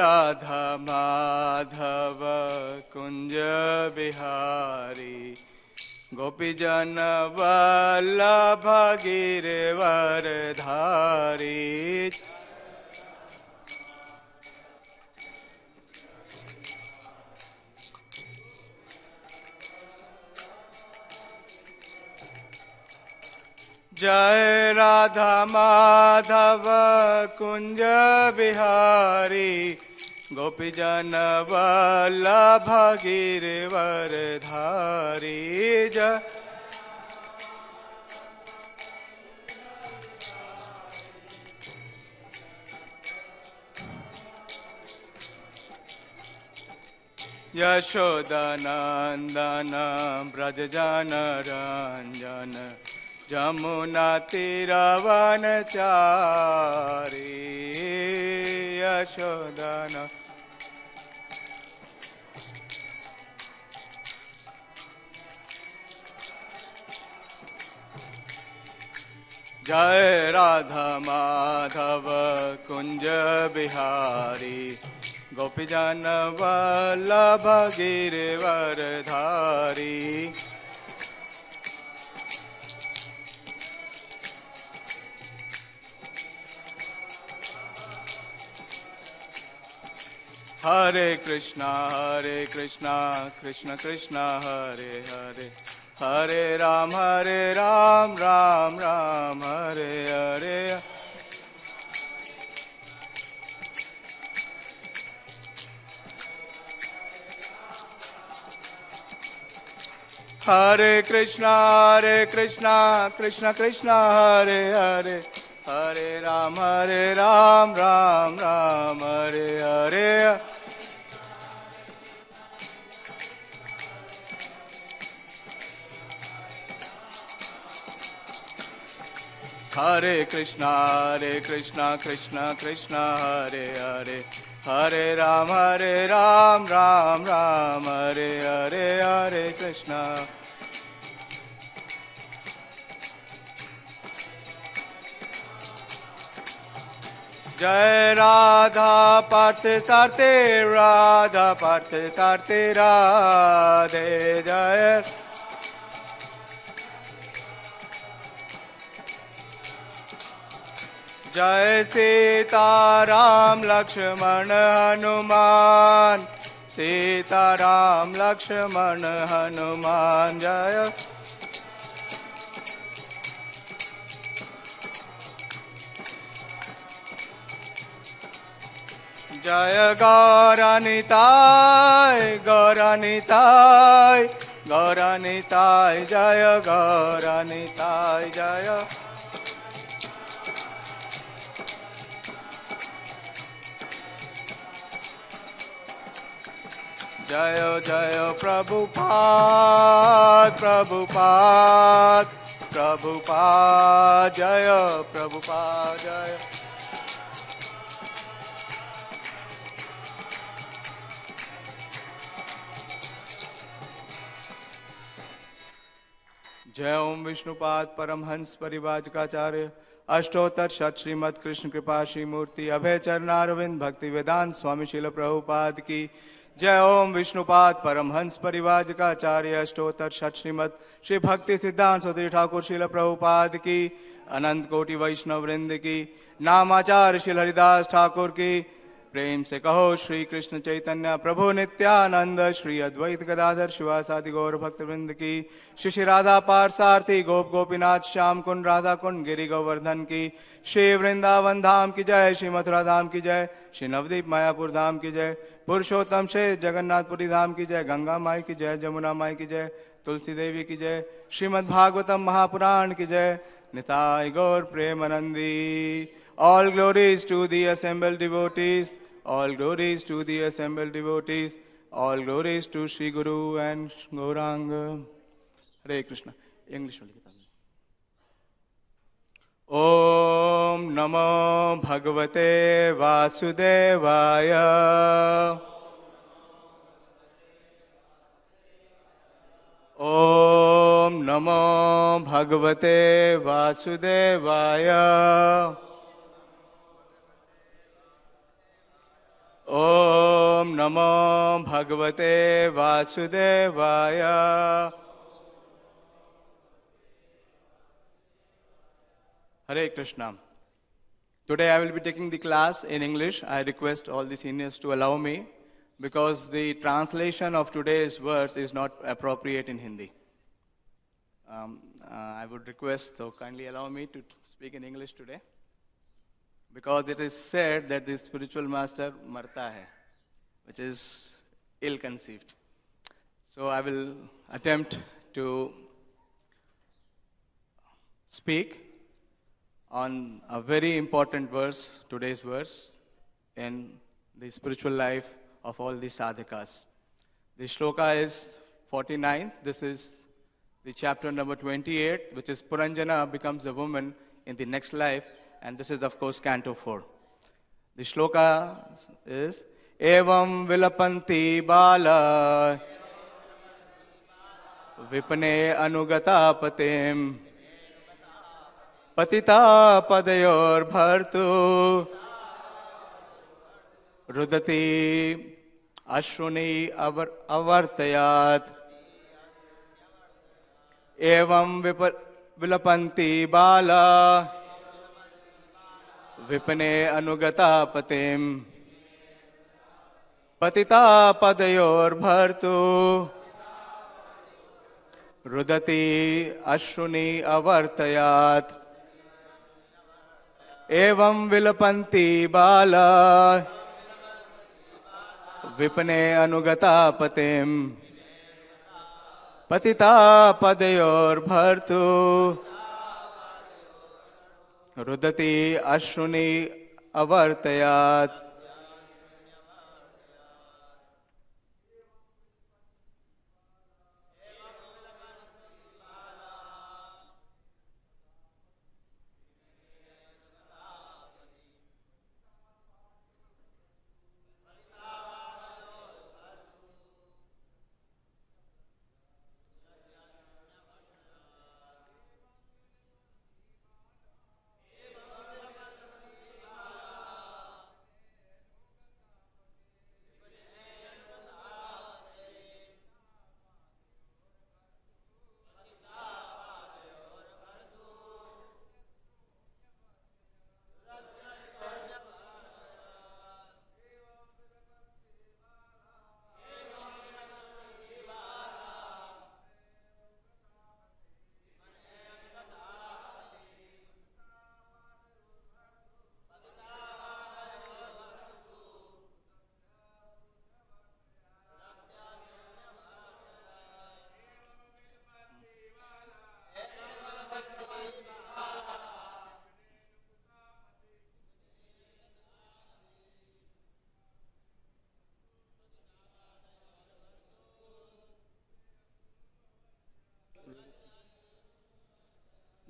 राधा माधव कुंज बिहारी गोपी जन वल्लभ गिरवर धारी। जय राधा माधव कुंज बिहारी गोपी जन वल्लभ गिरवर धारी। जय यशोदनंदन ब्रज जन रंजन जमुना तीरवनचारी। यशोदन जय राधा माधव कुंज बिहारी गोपी जन वल्लभ गिरवर धारी। हरे कृष्णा कृष्ण कृष्ण हरे हरे हरे राम राम राम हरे हरे। हरे कृष्णा कृष्ण कृष्ण हरे हरे हरे राम राम राम हरे हरे। हरे कृष्णा कृष्ण कृष्ण हरे हरे हरे राम राम राम हरे हरे। हरे कृष्णा जय राधा पार्थ सारते राधा पार्थ सारते राधे। जय जय सीताराम लक्ष्मण हनुमान सीताराम लक्ष्मण हनुमान। जय जय गौरनिताय गौरनिताय गौरनिताय जय गौरनिताय। जय जय जय प्रभुपाद प्रभुपाद प्रभुपाद जय प्रभुपाद। जय जय ओम विष्णुपाद परमहंस परिवाजकाचार्य अष्टोत्तर शत श्रीमद कृष्ण कृपा श्री मूर्ति अभय चरणारविंद भक्ति वेदांत स्वामी शिल प्रभुपाद की जय। ओम विष्णुपाद परमहंस परिवाजकाचार्य अष्टोत्तर शत श्रीमद श्री भक्ति सिद्धांत स्वती ठाकुर शिल प्रभुपाद की अनंत कोटि वैष्णव वृंद की नामाचार्य श्री हरिदास ठाकुर की प्रेम से कहो श्री कृष्ण चैतन्य प्रभु नित्यानंद श्री अद्वैत गदाधर शिवासादि गौर भक्त वृंद की श्री राधा पारसार्थी गोप गोपीनाथ श्याम कुंड राधा कुंड गिरि गोवर्धन की श्री वृंदावन धाम की जय श्री मथुरा धाम की जय श्री नवदीप मायापुर धाम की जय पुरुषोत्तम से जगन्नाथपुरी धाम की जय गंगा माई की जय जमुना माई की जय तुलसी देवी की जय श्रीमद् भागवतम महापुराण की जय निताय गौर Premanandi. All glories to the assembled devotees, all glories to the assembled devotees, all glories to Sri Guru and Gauranga. Hare Krishna. English में लिखता हूँ। Om Namo Bhagavate Vasudevaya. Om Namo Bhagavate Vasudevaya. Om Namo Bhagavate Vasudevaya. Hare Krishna. Today I will be taking the class in English. I request all the seniors to allow me because the translation of today's verse is not appropriate in Hindi. I would request, so kindly allow me to speak in English today because it is said that the spiritual master marta hai, which is ill-conceived. So I will attempt to speak on a very important verse, today's verse, in the spiritual life of all the sadhakas. The shloka is 49. This is the chapter number 28, which is Puranjana becomes a woman in the next life, and this is, of course, canto 4. The shloka is Evam vilapanti bala vipane anugata patim Patita padayor bhartu rudati ashruni avartayat evam vilapanti bala vipane anugata patim patita padayor bhartu rudati ashruni avartayat Evam vilapanti bala vipane anugata patim patita padayor bhartu rudati ashruni avartayat.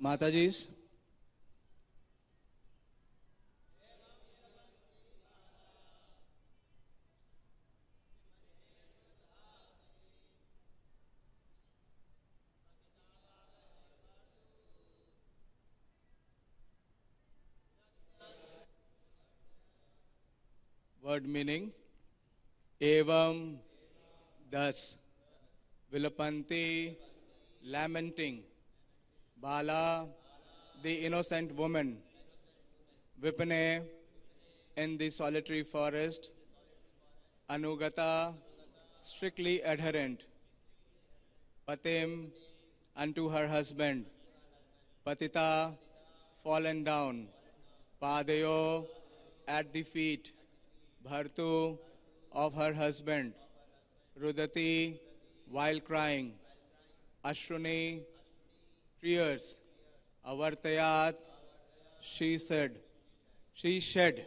Mataji's. Word meaning, evam, thus, vilapanti, lamenting, bala, the innocent woman, vipane, in the solitary forest, anugata, strictly adherent, patim, unto her husband, patita, fallen down, padayo, at the feet, bhartu, of her husband, rudati, while crying, ashruni, tears, avartayat, she said, she shed.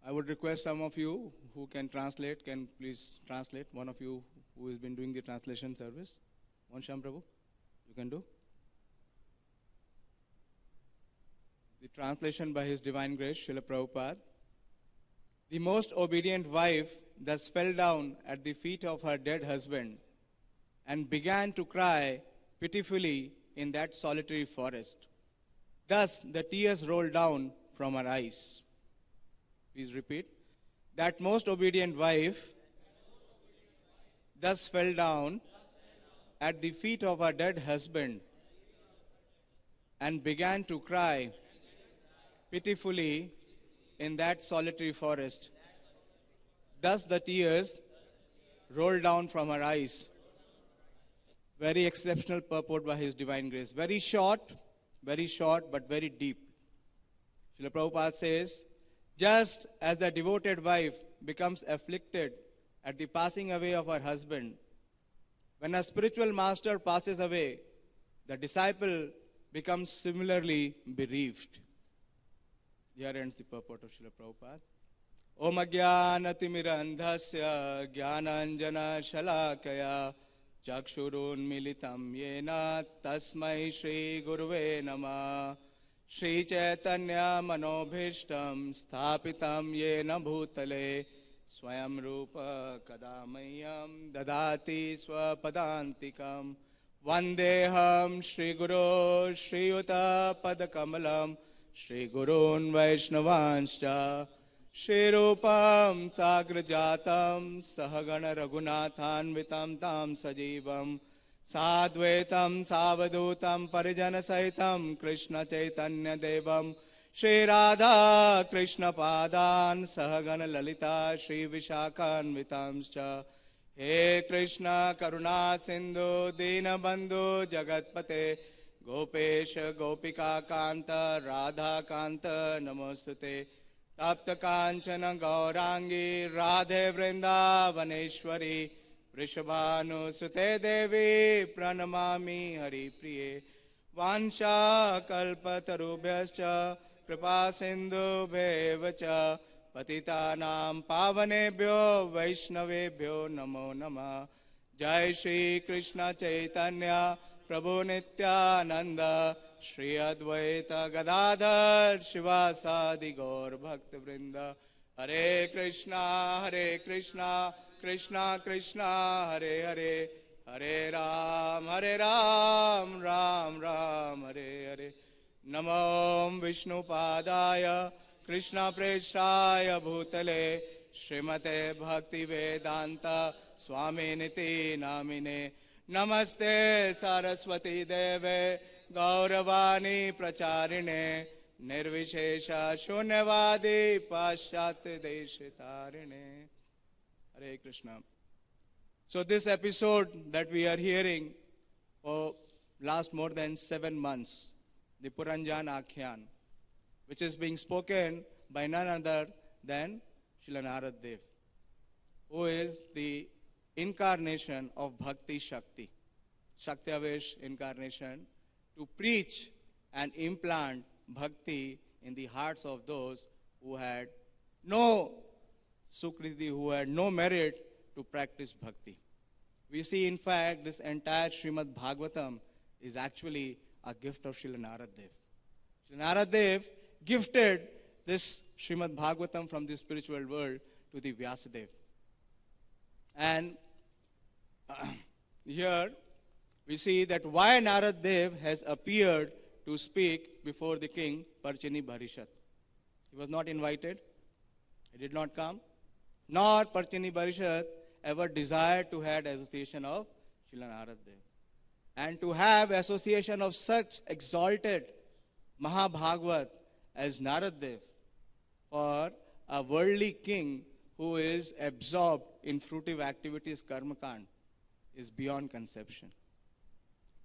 I would request some of you who can translate, can please translate. One of you who has been doing the translation service. Monsham Prabhu, you can do. The translation by His Divine Grace, Srila Prabhupada. The most obedient wife thus fell down at the feet of her dead husband and began to cry pitifully in that solitary forest. Thus the tears rolled down from her eyes. Please repeat. That most obedient wife thus fell down at the feet of her dead husband and began to cry pitifully in that solitary forest. Thus the tears rolled down from her eyes. Very exceptional purport by His divine grace. Very short, but very deep. Srila Prabhupada says, just as the devoted wife becomes afflicted at the passing away of her husband, when a spiritual master passes away, the disciple becomes similarly bereaved. Here ends the purport of Srila Prabhupada. Om Ajnanatimirandhasya Jnananjana Shalakaya Chakshurunmilitam Yena Tasmai Shri Guruve Namah Shri Chaitanya Manobhishtam Sthapitam Yena Bhutale Swayam Rupa Kadamayam Dadati Swapadantikam Vandeham Shri Guru Shri Yuta Padakamalam Shri Gurun Vaishnavanscha Shri Rupam Sagrajatam Sahagana Raghunathanvitam Tam Sajivam Sadvaitam Savadutam Parijana Sahitam Krishna Chaitanya Devam Shri Radha Krishna Padan Sahagana Lalita Shri Vishakhanvitamscha He Krishna Karuna Sindhu Dina Bandhu Jagatpate Gopesha Gopika Kanta Radha Kanta Namostute Tapta Kanchana Gaurangi Radhe Vrindavaneshwari Vrishabhanu Sute Devi Pranamami Hari Priye Vansha Kalpatarubhyascha Kripa Sindhu Bhevacha Patitanam Pavanebhyo Vaishnavebhyo Namo Namah Jai Shri Krishna Chaitanya Prabhu Nityananda Shri Advaita Gadadhar Shivasadi Gaur Bhakta Vrinda Hare Krishna Krishna Krishna Hare Hare Hare Ram Ram Ram Hare Hare Namo Vishnu Padaya Krishna Preshaya Bhutale Srimate Bhakti Vedanta Swami Niti Namine Namaste Saraswati Deve Gauravani Pracharine Nirvishesha Shunyavadi Paschat Deshitarine. Hare Krishna. So this episode that we are hearing for last more than 7 months, the Puranjan Akhyan, which is being spoken by none other than Srila Narad Dev, who is the incarnation of Bhakti Shakti, Shakti Avesh incarnation, to preach and implant Bhakti in the hearts of those who had no Sukriti, who had no merit to practice Bhakti. We see, in fact, this entire Srimad Bhagavatam is actually a gift of Srila Narad Dev. Srila Narad Dev gifted this Srimad Bhagavatam from the spiritual world to the Vyasadev. And here we see that why Narad Dev has appeared to speak before the king Parchini Bharishat. He was not invited. He did not come. Nor Parchini Bharishat ever desired to have association of Srila Narad Dev. And to have association of such exalted Mahabhagavat as Narad Dev for a worldly king who is absorbed in fruitive activities, karmakand, is beyond conception.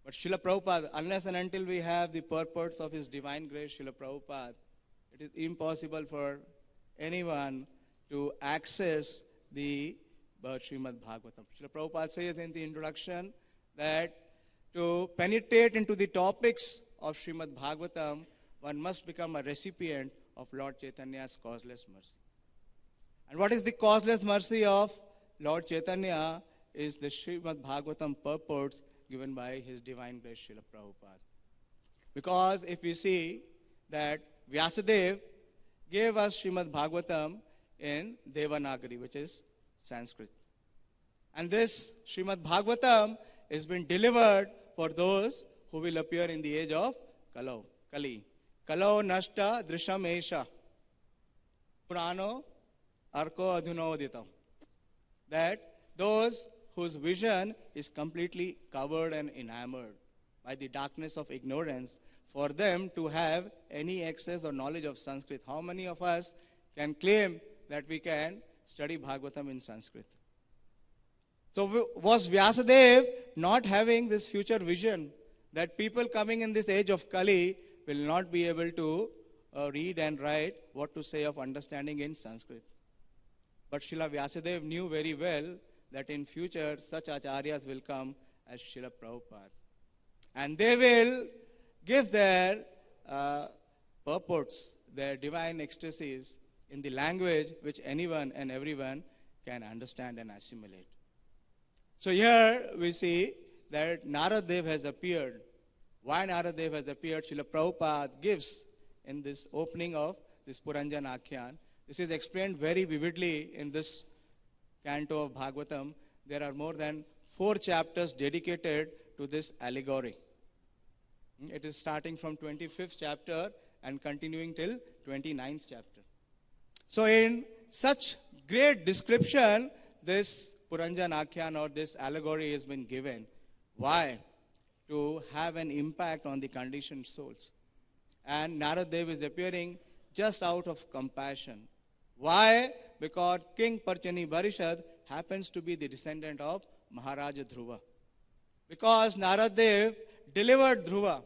But Srila Prabhupada, unless and until we have the purports of His divine grace, Srila Prabhupada, it is impossible for anyone to access the Srimad Bhagavatam. Srila Prabhupada says in the introduction that to penetrate into the topics of Srimad Bhagavatam, one must become a recipient of Lord Chaitanya's causeless mercy. And what is the causeless mercy of Lord Chaitanya is the Srimad Bhagavatam purports given by His divine grace, Srila Prabhupada. Because if we see that Vyasadeva gave us Srimad Bhagavatam in Devanagari, which is Sanskrit. And this Srimad Bhagavatam has been delivered for those who will appear in the age of Kali. Kalo nashta drisham esha. Purano arko adhunoditam. That those whose vision is completely covered and enamored by the darkness of ignorance, for them to have any access or knowledge of Sanskrit. How many of us can claim that we can study Bhagavatam in Sanskrit? So was Vyasadeva not having this future vision that people coming in this age of Kali will not be able to read and write what to say of understanding in Sanskrit? But Srila Vyasadeva knew very well that in future such acharyas will come as Srila Prabhupada. And they will give their purports, their divine ecstasies in the language which anyone and everyone can understand and assimilate. So here we see that Narad Dev has appeared. Why Narad Dev has appeared, Srila Prabhupada gives in this opening of this Puranjan Akhyan. This is explained very vividly in this canto of Bhagavatam. There are more than 4 chapters dedicated to this allegory. It is starting from 25th chapter and continuing till 29th chapter. So in such great description, this Puranjan Akhyan or this allegory has been given. Why? To have an impact on the conditioned souls. And Narad Dev is appearing just out of compassion. Why? Because King Parchani Barishad happens to be the descendant of Maharaja Dhruva. Because Narad Dev delivered Dhruva.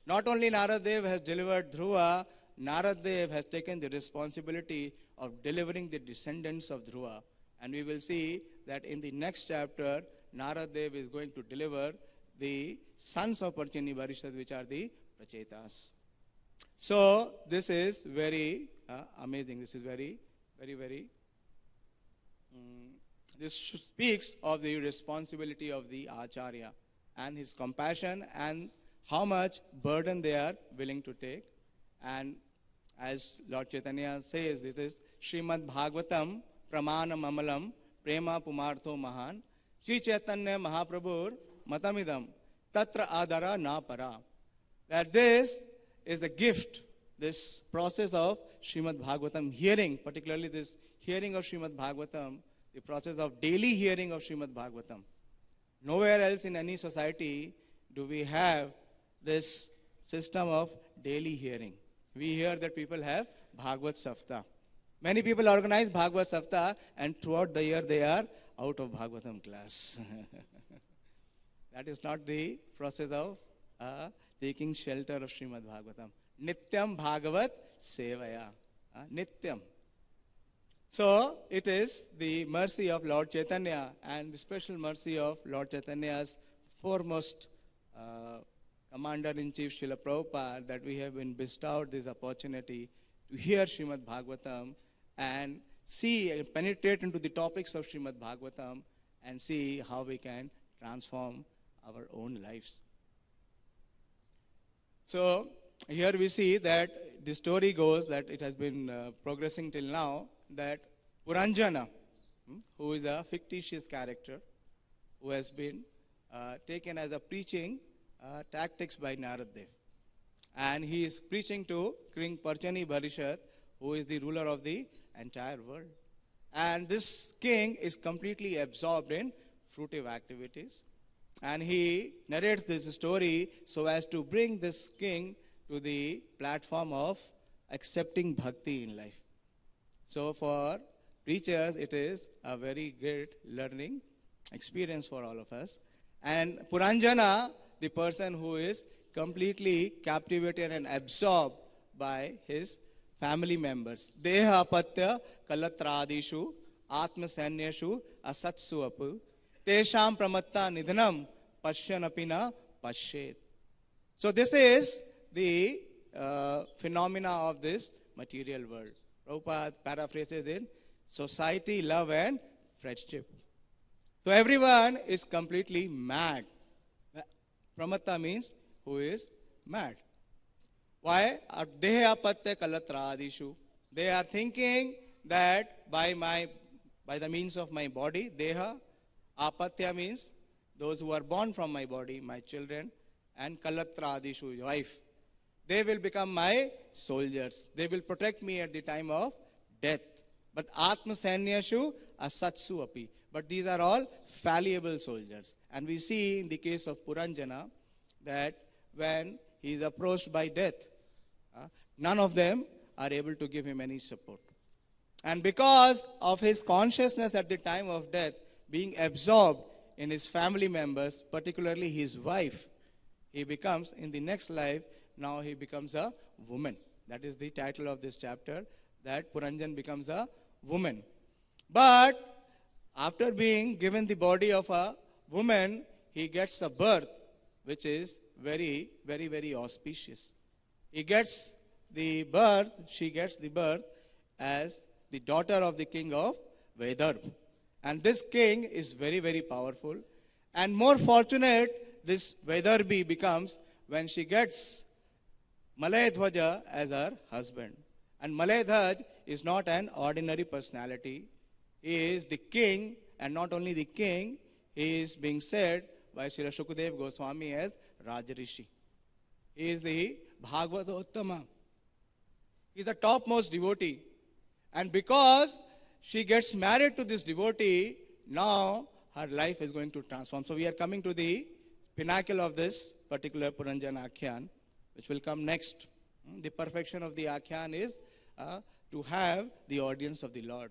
Not only Narad Dev has delivered Dhruva, Narad Dev has taken the responsibility of delivering the descendants of Dhruva. And we will see that in the next chapter, Narad Dev is going to deliver the sons of Parchani Barishad, which are the Prachetas. So this is very amazing. This is very, very. This speaks of the responsibility of the Acharya and his compassion and how much burden they are willing to take. And as Lord Chaitanya says, it is Srimad Bhagavatam Pramanam Amalam Prema Pumartho Mahan Sri Chaitanya Mahaprabhur Matamidam Tatra Adara Na Para. That this is a gift, this process of Srimad Bhagavatam hearing, particularly this hearing of Srimad Bhagavatam, the process of daily hearing of Srimad Bhagavatam. Nowhere else in any society do we have this system of daily hearing. We hear that people have Bhagavad Saptah. Many people organize Bhagavad Saptah and throughout the year they are out of Bhagavatam class. That is not the process of taking shelter of Srimad Bhagavatam. Nityam Bhagavat Sevaya. Nityam. So it is the mercy of Lord Chaitanya and the special mercy of Lord Chaitanya's foremost Commander-in-Chief Srila Prabhupada that we have been bestowed this opportunity to hear Srimad Bhagavatam and see and penetrate into the topics of Srimad Bhagavatam and see how we can transform our own lives. So here we see that the story goes that it has been progressing till now that Puranjana, who is a fictitious character, who has been taken as a preaching tactics by Narad Dev. And he is preaching to King Parchani Barishad, who is the ruler of the entire world. And this king is completely absorbed in fruitive activities. And he narrates this story so as to bring this king to the platform of accepting bhakti in life. So for preachers, it is a very great learning experience for all of us. And Puranjana, the person who is completely captivated and absorbed by his family members. Deha apatya kalatradishu atmasanyashu asatsu apu tesham pramatta nidhanam pashyanapina pashet. So this is the phenomena of this material world. Prabhupada paraphrases in society, love and friendship. So everyone is completely mad. Pramatta means who is mad. Why? Deha apatya kalatradishu. They are thinking that by the means of my body, deha, apatya means those who are born from my body, my children, and kalatradishu, wife. They will become my soldiers. They will protect me at the time of death. But Atma Sanyashu Asatsu Api. But these are all fallible soldiers. And we see in the case of Puranjana that when he is approached by death, none of them are able to give him any support. And because of his consciousness at the time of death being absorbed in his family members, particularly his wife, he becomes, in the next life, now he becomes a woman. That is the title of this chapter, that Puranjan becomes a woman. But after being given the body of a woman, he gets a birth which is very, very, very auspicious. He gets the birth, she gets the birth as the daughter of the king of Vedarbh. And this king is very, very powerful. And more fortunate this Vedarbhi becomes when she gets Malayadhwaja as her husband. And Malayadhwaj is not an ordinary personality. He is the king, and not only the king, he is being said by Srila Shukadev Goswami as Rajarishi. He is the Bhagavatottama. He is the topmost devotee. And because she gets married to this devotee, now her life is going to transform. So we are coming to the pinnacle of this particular Puranjan Akhyan, which will come next. The perfection of the Akhyan is to have the audience of the Lord.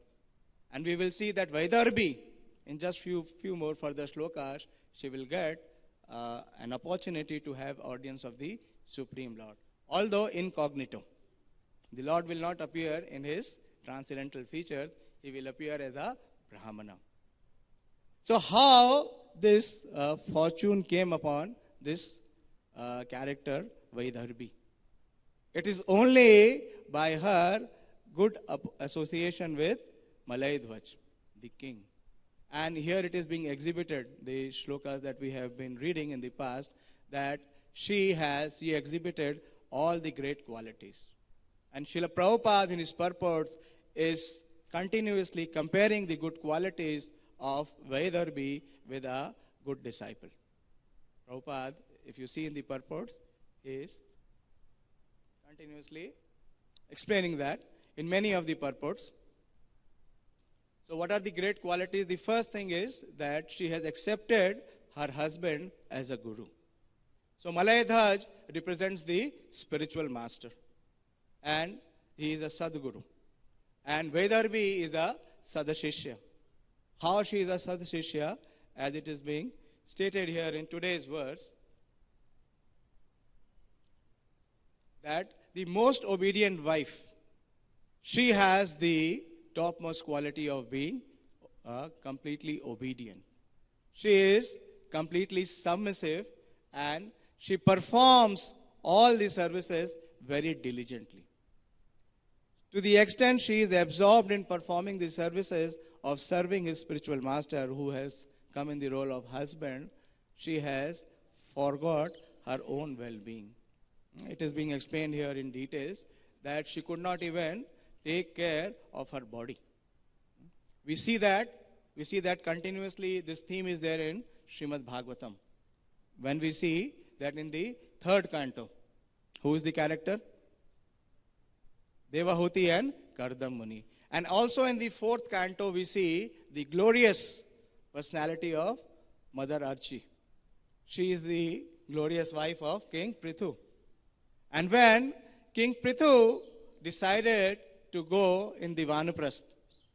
And we will see that Vaidarbhi, in just few more further shlokas, she will get an opportunity to have audience of the Supreme Lord. Although incognito. The Lord will not appear in his transcendental features. He will appear as a Brahmana. So how this fortune came upon this character Vaidarbhi? It is only by her good association with Malayadhwaj, the king. And here it is being exhibited, the shlokas that we have been reading in the past, that she exhibited all the great qualities. And Srila Prabhupada in his purports is continuously comparing the good qualities of Vaidarbhi with a good disciple. Prabhupada, if you see in the purports, is continuously explaining that in many of the purports. So what are the great qualities? The first thing is that she has accepted her husband as a guru. So Malayadhwaj represents the spiritual master. And he is a Sadguru. And Vaidarbhi is a Sadashishya. How she is a Sadashishya, as it is being stated here in today's verse, that the most obedient wife, she has the topmost quality of being completely obedient. She is completely submissive and she performs all the services very diligently. To the extent she is absorbed in performing the services of serving his spiritual master who has come in the role of husband, she has forgot her own well-being. It is being explained here in details that she could not even take care of her body. We see that continuously this theme is there in Srimad Bhagavatam. When we see that in the third canto, who is the character? Devahuti and Kardam Muni. And also in the fourth canto, we see the glorious personality of Mother Archi. She is the glorious wife of King Prithu. And when King Prithu decided to go in the Vanaprasth,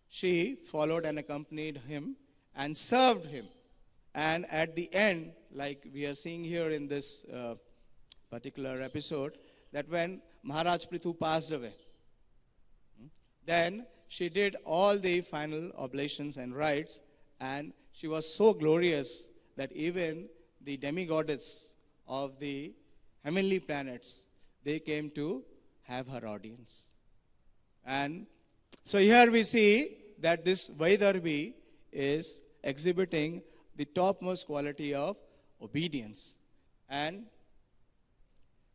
she followed and accompanied him and served him. And at the end, like we are seeing here in this particular episode, that when Maharaj Prithu passed away, then she did all the final oblations and rites, and she was so glorious that even the demigoddess of the heavenly planets, they came to have her audience. And so here we see that this Vaidarbhi is exhibiting the topmost quality of obedience. And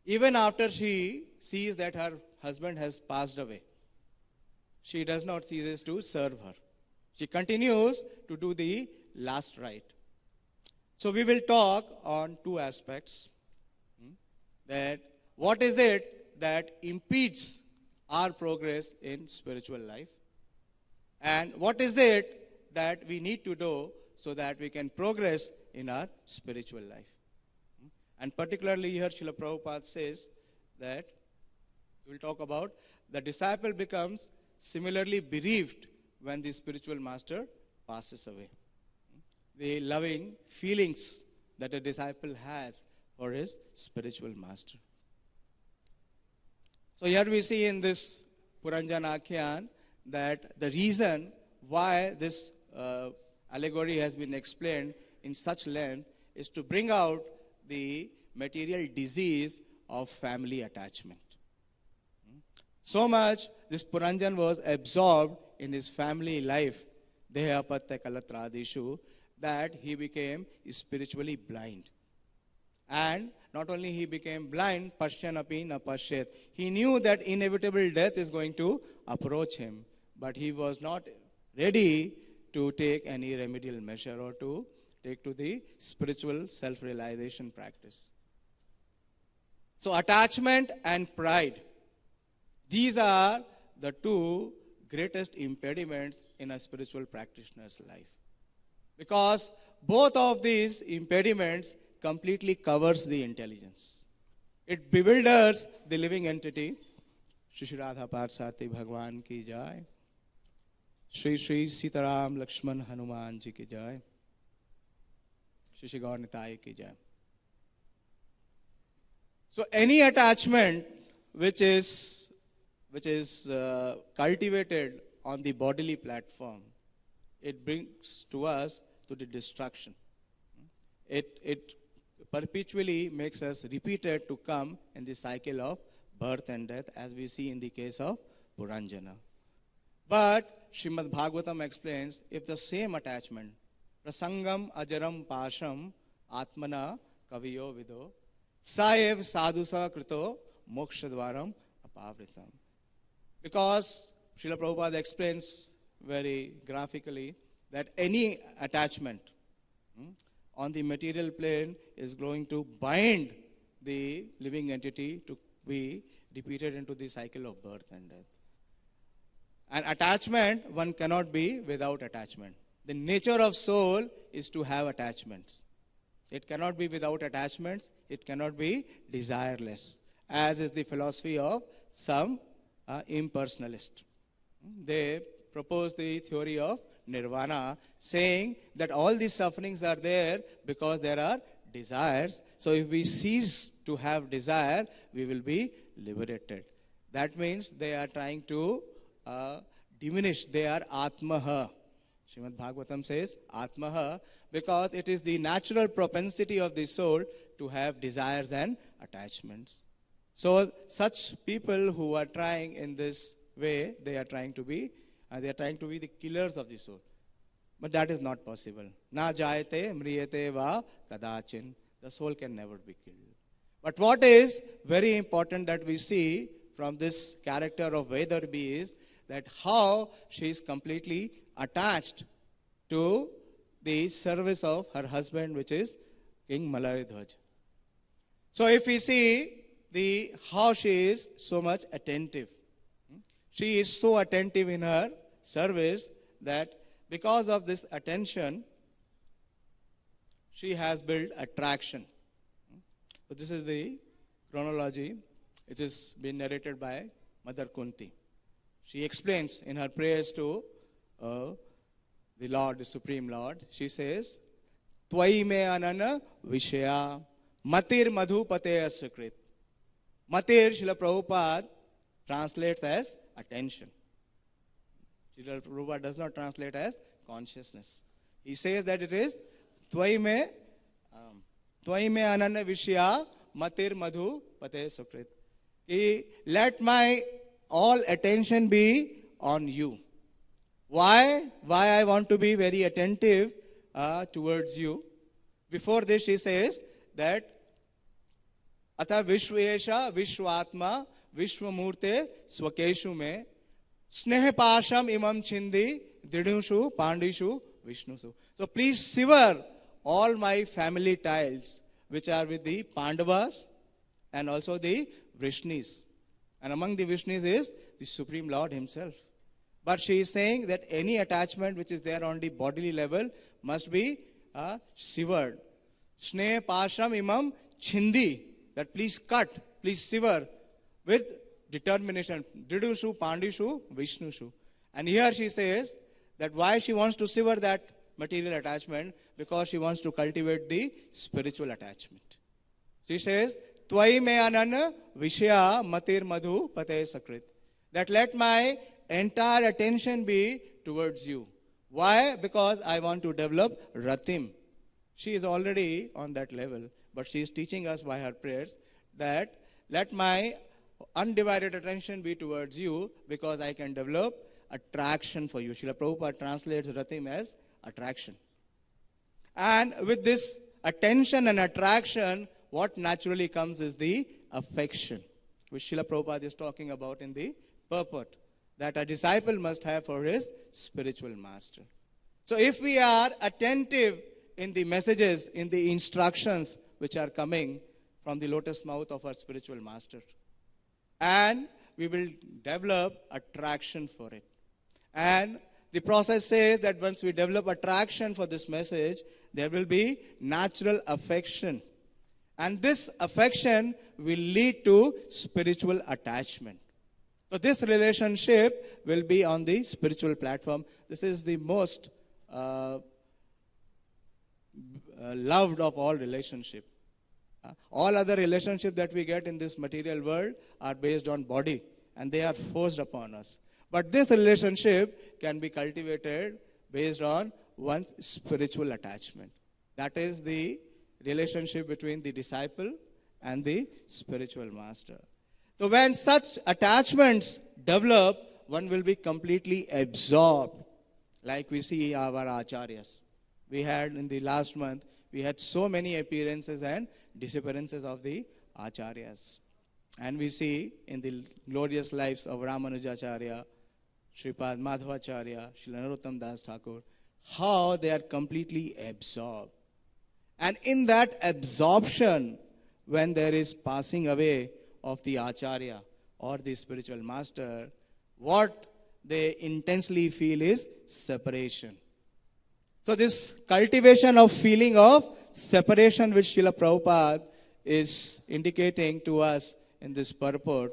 even after she sees that her husband has passed away, she does not cease to serve her. She continues to do the last rite. So we will talk on two aspects. That what is it that impedes our progress in spiritual life? And what is it that we need to do so that we can progress in our spiritual life? And particularly here Srila Prabhupada says that we'll talk about the disciple becomes similarly bereaved when the spiritual master passes away. The loving feelings that a disciple has for his spiritual master. So here we see in this Puranjan Akhyan that the reason why this allegory has been explained in such length is to bring out the material disease of family attachment. So much this Puranjan was absorbed in his family life, Dehapatta Kalatradishu, that he became spiritually blind. And not only he became blind, Pashyanapi na Pashyet. He knew that inevitable death is going to approach him, but he was not ready to take any remedial measure or to take to the spiritual self-realization practice. So attachment and pride, these are the two greatest impediments in a spiritual practitioner's life. Because both of these impediments completely covers the intelligence. It bewilders the living entity. Shri Shri Radha Parsati Bhagwan ki jai. Shri Shri Sitaram Lakshman Hanuman ji ki jai. Shri Shri Gaur Nitai ki jai. So any attachment which is cultivated on the bodily platform, it brings to us to the destruction. It perpetually makes us repeated to come in the cycle of birth and death, as we see in the case of Puranjana. But Srimad Bhagavatam explains, if the same attachment, prasangam ajaram pasham atmana kaviyo vido, saev sadhusa krito mokshadvaram apavritam. Because Srila Prabhupada explains very graphically that any attachment on the material plane is going to bind the living entity to be repeated into the cycle of birth and death. And attachment, one cannot be without attachment. The nature of soul is to have attachments. It cannot be without attachments. It cannot be desireless, as is the philosophy of some impersonalists. They propose the theory of nirvana, saying that all these sufferings are there because there are desires. So if we cease to have desire, we will be liberated. That means they are trying to diminish. They are atmaha. Srimad Bhagavatam says atmaha, because it is the natural propensity of the soul to have desires and attachments. So such people who are trying in this way, they are trying to be the killers of the soul. But that is not possible. Na jayate mriyate va kadachin. The soul can never be killed. But what is very important that we see from this character of Vedarbi is that how she is completely attached to the service of her husband, which is King Malaridhwaj. So if we see how she is so much attentive. She is so attentive in her service that because of this attention, she has built attraction. So this is the chronology. It is being narrated by Mother Kunti. She explains in her prayers to the Lord, the Supreme Lord. She says, Tvai me anana vishaya matir madhupate asukrit. Matir, Srila Prabhupada translates as attention. Srila Prabhupada does not translate as consciousness. He says that it is Tvai me ananya vishya matir madhu pate sukrit. Let my all attention be on you. Why I want to be very attentive towards you? Before this she says that Atha Vishvesha Vishwatma Vishwamurte Swakeshu me Sneha Pasham Imam Chindi Didushu Pandishu Vishnusu. So please sever all my family ties which are with the Pandavas and also the Vrishnis. And among the Vrishnis is the Supreme Lord himself. But she is saying that any attachment which is there on the bodily level must be severed. Sne pasham imam chindi. That please cut, please sever with determination. Dridushu, Pandishu, Vishnushu. And here she says that why she wants to sever that material attachment, because she wants to cultivate the spiritual attachment. She says, Tvai me anana vishya matir madhu pate sakrit. That let my entire attention be towards you. Why? Because I want to develop ratim. She is already on that level, but she is teaching us by her prayers that let my undivided attention be towards you, because I can develop attraction for you. Srila Prabhupada translates ratim as attraction. And with this attention and attraction, what naturally comes is the affection, which Srila Prabhupada is talking about in the purport, that a disciple must have for his spiritual master. So if we are attentive in the messages, in the instructions which are coming from the lotus mouth of our spiritual master, and we will develop attraction for it. And the process says that once we develop attraction for this message, there will be natural affection. And this affection will lead to spiritual attachment. So this relationship will be on the spiritual platform. This is the most loved of all relationships. All other relationships that we get in this material world are based on body, and they are forced upon us. But this relationship can be cultivated based on one's spiritual attachment. That is the relationship between the disciple and the spiritual master. So when such attachments develop, one will be completely absorbed, like we see our acharyas. We had in the last month, we had so many appearances and disappearances of the acharyas. And we see in the glorious lives of Ramanujacharya, Sripad Madhvacharya, Srila Narottam Das Thakur, how they are completely absorbed. And in that absorption, when there is passing away of the acharya or the spiritual master, what they intensely feel is separation. So this cultivation of feeling of separation, which Srila Prabhupada is indicating to us in this purport,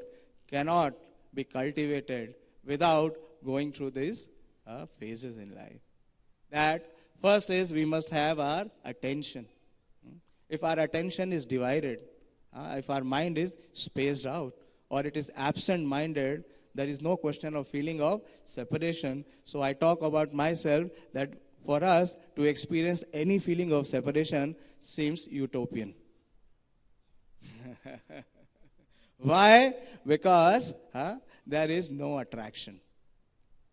cannot be cultivated without going through these phases in life. That first is we must have our attention. If our attention is divided, if our mind is spaced out, or it is absent-minded, there is no question of feeling of separation. So I talk about myself that for us to experience any feeling of separation seems utopian. Why? Because there is no attraction.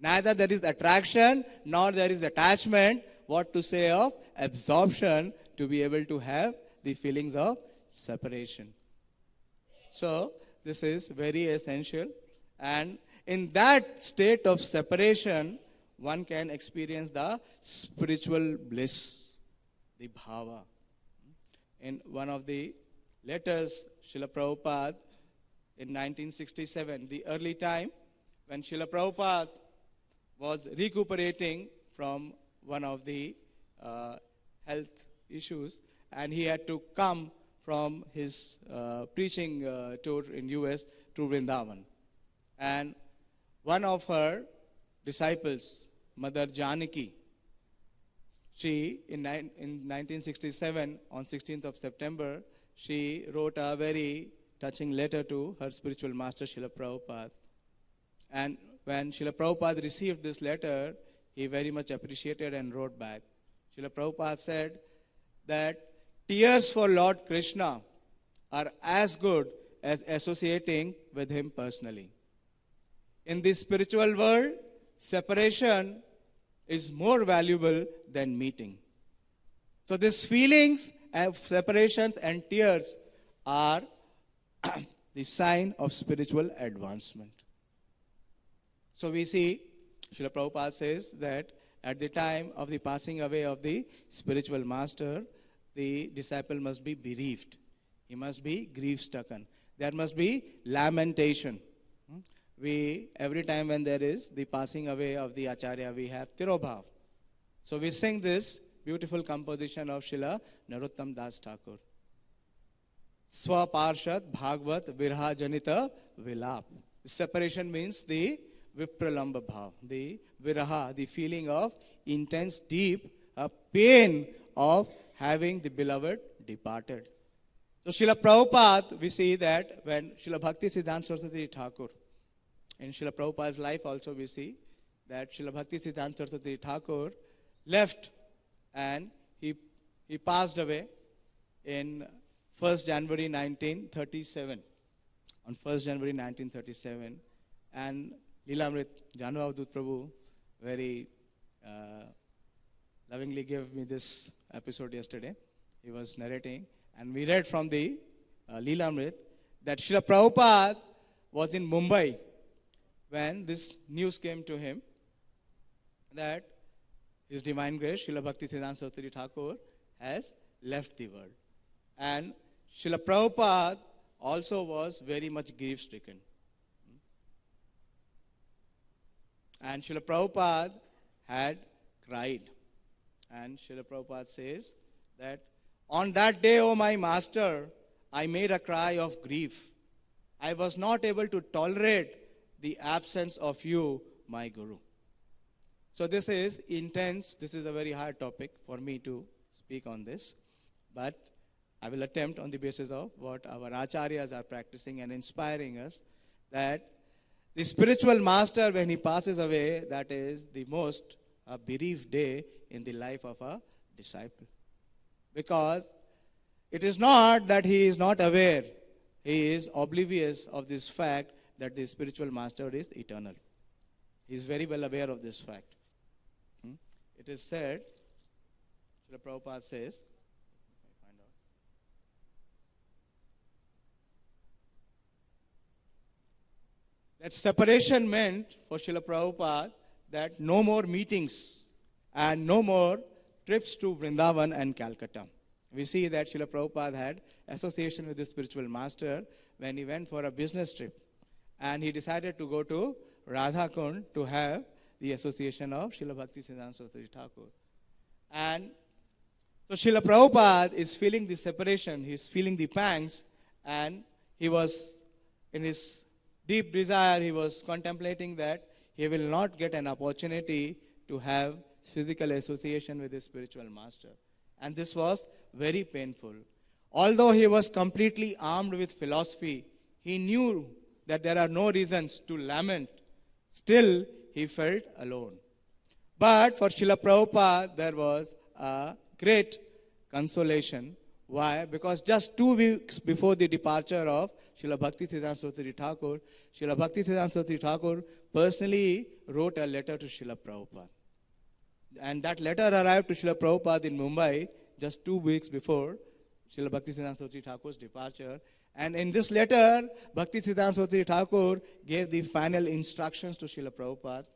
Neither there is attraction nor there is attachment. What to say of absorption to be able to have the feelings of separation. So this is very essential. And in that state of separation, one can experience the spiritual bliss, the bhava. In one of the letters, Srila Prabhupada, in 1967, the early time, when Srila Prabhupada was recuperating from one of the health issues, and he had to come from his preaching tour in US to Vrindavan. And one of her disciples, Mother Janaki, she, in 1967, on 16th of September, she wrote a very touching letter to her spiritual master, Srila Prabhupada. And when Srila Prabhupada received this letter, he very much appreciated and wrote back. Srila Prabhupada said that tears for Lord Krishna are as good as associating with him personally. In the spiritual world, separation is more valuable than meeting. So these feelings of separations and tears are the sign of spiritual advancement. So we see, Srila Prabhupada says that at the time of the passing away of the spiritual master, the disciple must be bereaved. He must be grief-stricken. There must be lamentation. we, every time when there is the passing away of the Acharya, we have Tirobhav. So we sing this beautiful composition of Srila Narottam Das Thakur. Swaparshad Bhagvat Virha Janita Vilap. Separation means the Vipralamba Bhav, the Viraha, the feeling of intense, deep pain of having the beloved departed. So Srila Prabhupada, we see that when Srila Bhakti Siddhanta Saraswati Thakur, in Srila Prabhupada's life also we see that Srila Bhakti Siddhanta Saraswati Thakur left and he passed away in 1st January 1937. On 1st January 1937. And Leelamrit Janu Avadut Prabhu very lovingly gave me this episode yesterday. He was narrating. And we read from the Leelamrit that Srila Prabhupada was in Mumbai when this news came to him that His Divine Grace, Srila Bhakti Siddhanta Saraswati Thakur, has left the world. And Srila Prabhupada also was very much grief-stricken. And Srila Prabhupada had cried. And Srila Prabhupada says that, on that day, O my master, I made a cry of grief. I was not able to tolerate the absence of you, my Guru. So this is intense. This is a very hard topic for me to speak on this. But I will attempt on the basis of what our acharyas are practicing and inspiring us, that the spiritual master, when he passes away, that is the most bereaved day in the life of a disciple. Because it is not that he is not aware, he is oblivious of this fact that the spiritual master is eternal. He is very well aware of this fact. It is said, Srila Prabhupada says, that separation meant for Srila Prabhupada that no more meetings and no more trips to Vrindavan and Calcutta. We see that Srila Prabhupada had association with the spiritual master when he went for a business trip. And he decided to go to Radhakund to have the association of Srila Bhakti Siddhanta Saraswati Thakur. And so Srila Prabhupada is feeling the separation, he is feeling the pangs, and he was, in his deep desire, he was contemplating that he will not get an opportunity to have physical association with his spiritual master. And this was very painful. Although he was completely armed with philosophy, he knew that there are no reasons to lament. Still, he felt alone. But for Srila Prabhupada, there was a great consolation. Why? Because just 2 weeks before the departure of Srila Bhakti Siddhanta Saraswati Thakur, Srila Bhakti Siddhanta Saraswati Thakur personally wrote a letter to Srila Prabhupada. And that letter arrived to Srila Prabhupada in Mumbai just 2 weeks before Srila Bhakti Siddhanta Saraswati Thakur's departure. And in this letter, Bhakti Siddhanta Saraswati Thakur gave the final instructions to Srila Prabhupada.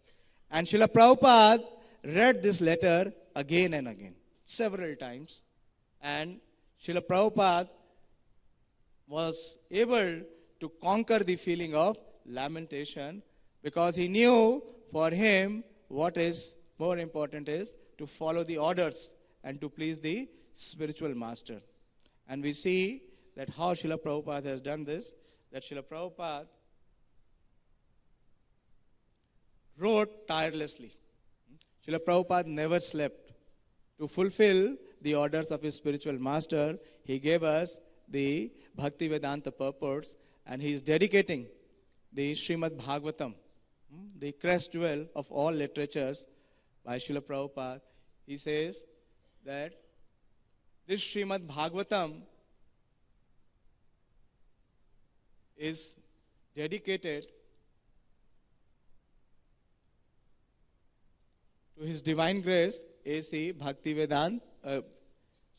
And Srila Prabhupada read this letter again and again, several times. And Srila Prabhupada was able to conquer the feeling of lamentation because he knew for him what is more important is to follow the orders and to please the spiritual master. And we see that how Srila Prabhupada has done this, that Srila Prabhupada wrote tirelessly. Srila Prabhupada never slept. To fulfill the orders of his spiritual master, he gave us the Bhakti Vedanta purports, and he is dedicating the Srimad Bhagavatam, the crest jewel of all literatures by Srila Prabhupada. He says that this Srimad Bhagavatam is dedicated to His Divine Grace, A.C. Bhakti Vedanta,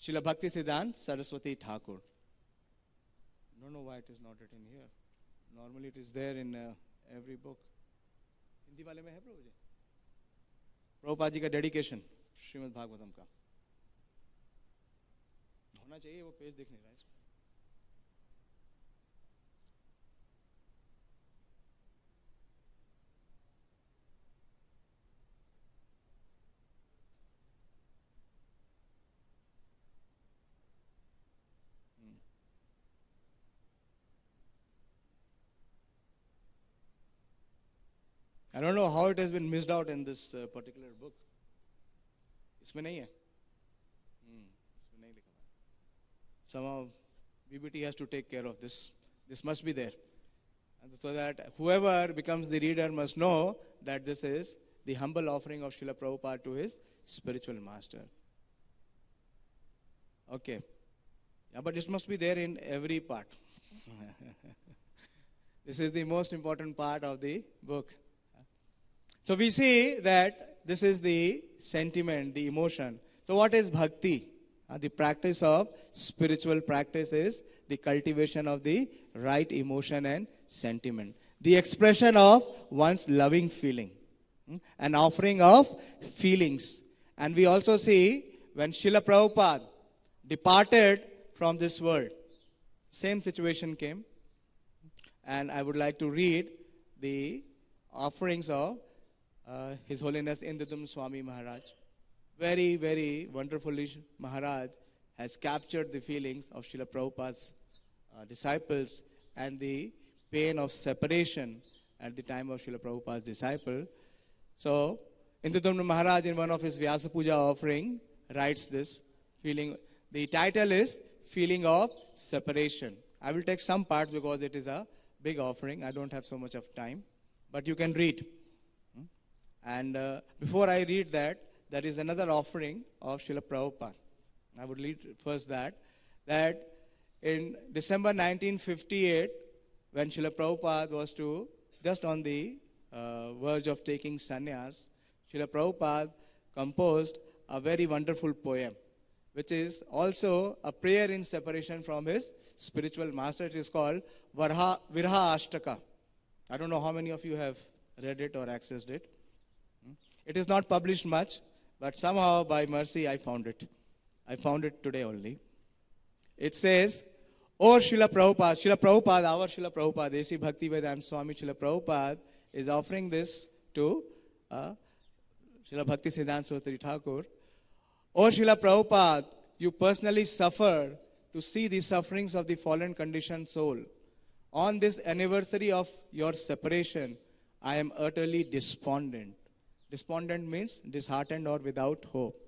Srila Bhakti Siddhanta Saraswati Thakur. I don't know why it is not written here. Normally it is there in every book. Hindi वाले में है प्रभु जी? प्रभुपाद जी का dedication Shrimad Bhagavatam का होना चाहिए, वो page दिख नहीं रहा है इसमें. I don't know how it has been missed out in this particular book. इसमें नहीं है? इसमें नहीं लिखा हुआ. Somehow BBT has to take care of this. This must be there. And so that whoever becomes the reader must know that this is the humble offering of Srila Prabhupada to his spiritual master. Okay. Yeah, but it must be there in every part. This is the most important part of the book. So we see that this is the sentiment, the emotion. So what is bhakti? The practice of spiritual practice is the cultivation of the right emotion and sentiment. The expression of one's loving feeling. An offering of feelings. And we also see when Srila Prabhupada departed from this world, same situation came. And I would like to read the offerings of His Holiness Indudum Swami Maharaj. Very, very wonderfully, Maharaj has captured the feelings of Srila Prabhupada's disciples and the pain of separation at the time of Srila Prabhupada's disciple. So, Indudum Maharaj in one of his Vyasa Puja offering writes this feeling. The title is Feeling of Separation. I will take some parts because it is a big offering. I don't have so much of time. But you can read. And before I read that, there is another offering of Srila Prabhupada. I would read first that in December 1958, when Srila Prabhupada was just on the verge of taking sannyas, Srila Prabhupada composed a very wonderful poem, which is also a prayer in separation from his spiritual master. It is called Virha Ashtaka. I don't know how many of you have read it or accessed it. It is not published much, but somehow by mercy I found it. I found it today only. It says, "O Srila Prabhupada, our Srila Prabhupada, Desi Bhaktivedanta Swami Srila Prabhupada is offering this to Srila Bhakti Siddhanta Saraswati Thakur. O Srila Prabhupada, you personally suffer to see the sufferings of the fallen conditioned soul. On this anniversary of your separation, I am utterly despondent." Despondent means disheartened or without hope.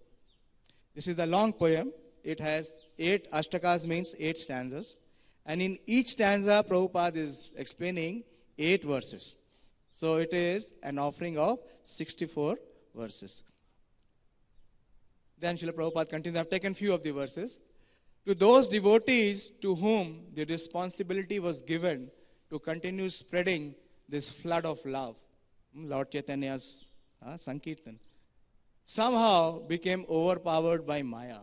This is a long poem. It has 8 ashtakas, means 8 stanzas. And in each stanza, Prabhupada is explaining 8 verses. So it is an offering of 64 verses. Then Srila Prabhupada continues. I've taken few of the verses. To those devotees to whom the responsibility was given to continue spreading this flood of love, Lord Chaitanya's Sankirtan, somehow became overpowered by Maya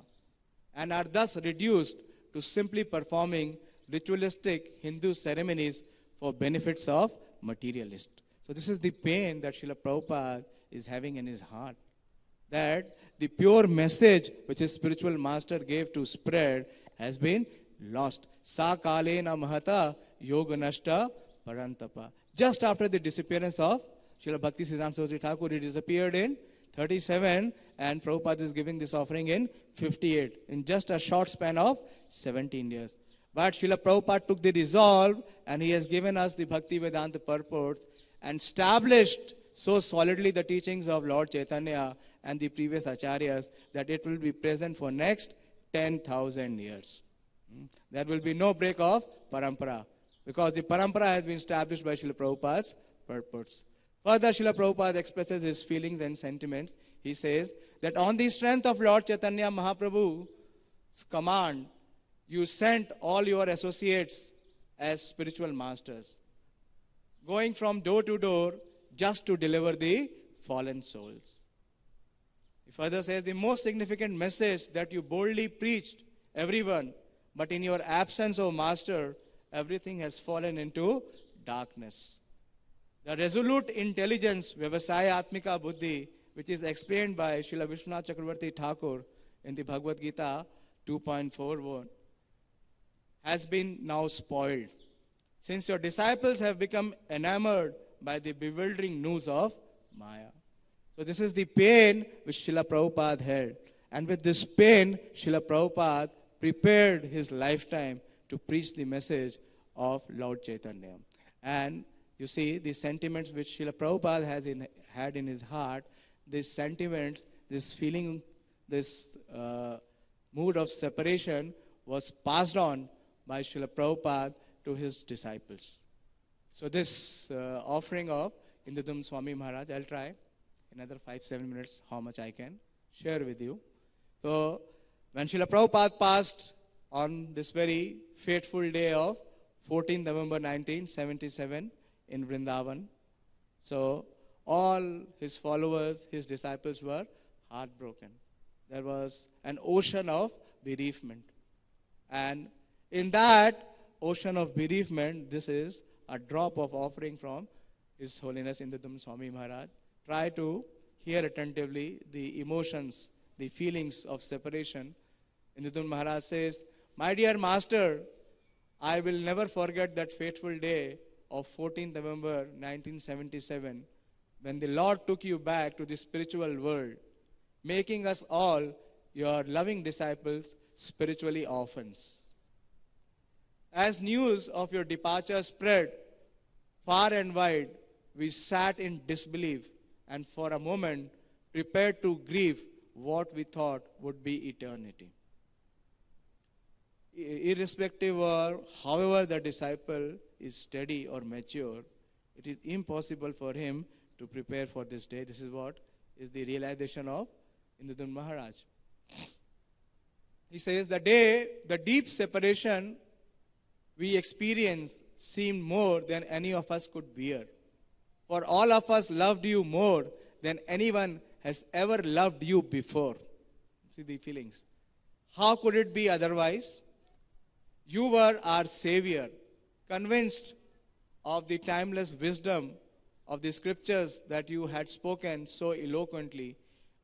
and are thus reduced to simply performing ritualistic Hindu ceremonies for benefits of materialists. So this is the pain that Srila Prabhupada is having in his heart. That the pure message which his spiritual master gave to spread has been lost. Sa kalena mahata yoga nashta parantapa. Just after the disappearance of Srila Bhakti Siddhanta Saraswati Thakur, he disappeared in 37 and Prabhupada is giving this offering in 58, in just a short span of 17 years. But Srila Prabhupada took the resolve and he has given us the Bhakti Vedanta purports and established so solidly the teachings of Lord Chaitanya and the previous acharyas that it will be present for next 10,000 years. There will be no break of parampara because the parampara has been established by Srila Prabhupada's purports. Further, Srila Prabhupada expresses his feelings and sentiments. He says that on the strength of Lord Chaitanya Mahaprabhu's command, you sent all your associates as spiritual masters, going from door to door just to deliver the fallen souls. He further says the most significant message that you boldly preached everyone, but in your absence, O Master, everything has fallen into darkness. The resolute intelligence, Vyavasaya Atmika Buddhi, which is explained by Srila Vishwanath Chakravarti Thakur in the Bhagavad Gita 2.41, has been now spoiled. Since your disciples have become enamored by the bewildering news of Maya. So this is the pain which Srila Prabhupada had. And with this pain, Srila Prabhupada prepared his lifetime to preach the message of Lord Chaitanya. And you see, the sentiments which Srila Prabhupada had in his heart, these sentiments, this feeling, this mood of separation was passed on by Srila Prabhupada to his disciples. So this offering of Indudum Swami Maharaj, I'll try another 5-7 minutes how much I can share with you. So when Srila Prabhupada passed on this very fateful day of 14 November 1977 in Vrindavan, so all his followers, his disciples were heartbroken. There was an ocean of bereavement. And in that ocean of bereavement, this is a drop of offering from His Holiness Indudum Swami Maharaj. Try to hear attentively the emotions, the feelings of separation. Indudum Maharaj says, "My dear master, I will never forget that fateful day of 14th November 1977 when the Lord took you back to the spiritual world, making us all, your loving disciples, spiritually orphans. As news of your departure spread far and wide, we sat in disbelief and for a moment prepared to grieve what we thought would be eternity." Irrespective of however the disciple is steady or mature, it is impossible for him to prepare for this day. This is what is the realization of Indudum Maharaj. He says, the day, the deep separation we experience seemed more than any of us could bear. For all of us loved you more than anyone has ever loved you before. See the feelings. How could it be otherwise? You were our Savior, convinced of the timeless wisdom of the scriptures that you had spoken so eloquently.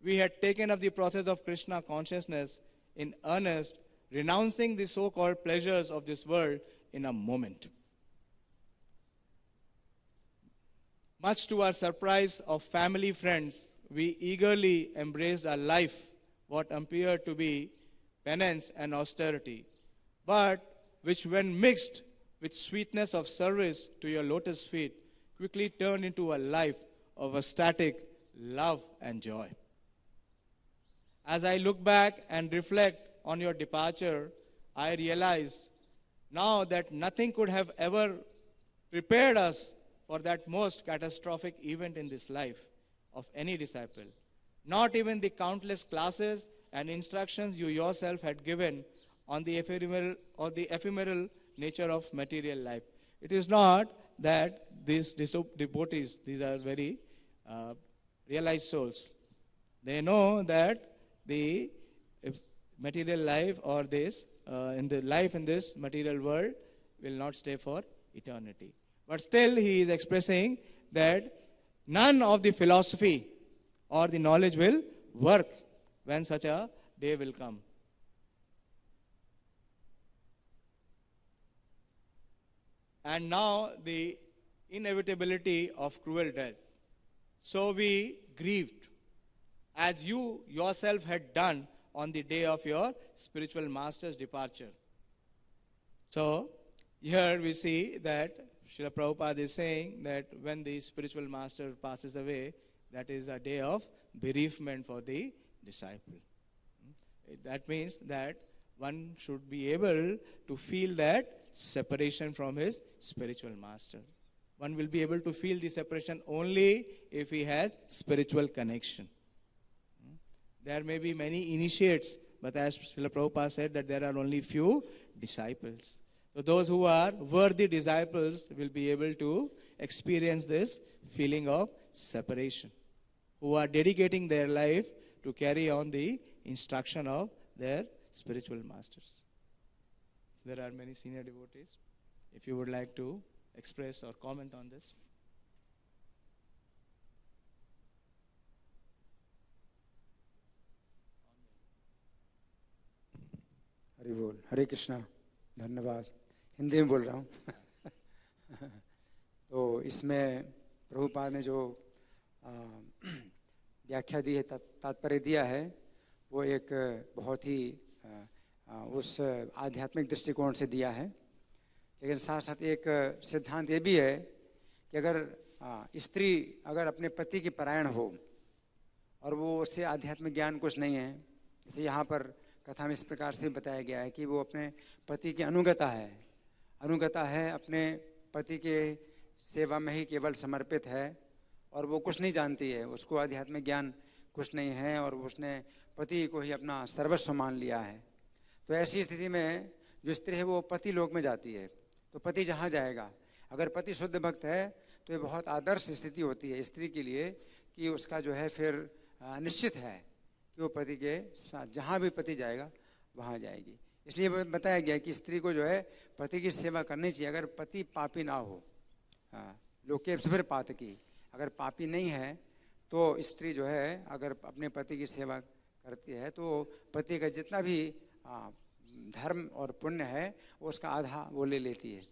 We had taken up the process of Krishna consciousness in earnest, renouncing the so-called pleasures of this world in a moment. Much to our surprise of family friends, we eagerly embraced a life what appeared to be penance and austerity, but which when mixed with sweetness of service to your lotus feet, quickly turned into a life of ecstatic love and joy. As I look back and reflect on your departure, I realize now that nothing could have ever prepared us for that most catastrophic event in this life of any disciple. Not even the countless classes and instructions you yourself had given on the ephemeral nature of material life. It is not that these devotees, these are very realized souls. They know that the material life or this, in the life in this material world will not stay for eternity. But still he is expressing that none of the philosophy or the knowledge will work when such a day will come. And now the inevitability of cruel death. So we grieved, as you yourself had done on the day of your spiritual master's departure. So here we see that Srila Prabhupada is saying that when the spiritual master passes away, that is a day of bereavement for the disciple. That means that one should be able to feel that separation from his spiritual master. One will be able to feel the separation only if he has spiritual connection. There may be many initiates, but as Srila Prabhupada said that there are only few disciples. So those who are worthy disciples will be able to experience this feeling of separation, who are dedicating their life to carry on the instruction of their spiritual masters. There are many senior devotees. If you would like to express or comment on this. Hari बोल, हरे कृष्णा, धन्यवाद। हिंदी में बोल रहा हूँ। तो इसमें प्रभुपाद ने जो व्याख्या दी है, तात्पर्य दिया है, वो एक बहुत ही उस आध्यात्मिक दृष्टिकोण से दिया है। लेकिन साथ साथ एक सिद्धांत ये भी है कि अगर स्त्री अगर अपने पति की परायण हो और वो उससे आध्यात्मिक ज्ञान कुछ नहीं है, जैसे यहाँ पर कथा में इस प्रकार से बताया गया है कि वो अपने पति की अनुगता है, अपने पति के सेवा में ही केवल समर्पित है और वो कुछ नहीं जानती है, उसको आध्यात्मिक ज्ञान कुछ नहीं है और उसने पति को ही अपना सर्वस्व मान लिया है। तो ऐसी स्थिति में जो स्त्री है वो पति लोक में जाती है। तो पति जहाँ जाएगा, अगर पति शुद्ध भक्त है तो ये बहुत आदर्श स्थिति होती है स्त्री के लिए कि उसका जो है फिर निश्चित है कि वो पति के साथ जहाँ भी पति जाएगा वहाँ जाएगी। इसलिए बताया गया कि स्त्री को जो है पति की सेवा करनी चाहिए, अगर पति पापी ना हो। लोके फिर पातकी, अगर पापी नहीं है तो स्त्री जो है अगर अपने पति की सेवा करती है तो पति का जितना भी धर्म और पुण्य है वो उसका आधा वो ले लेती है।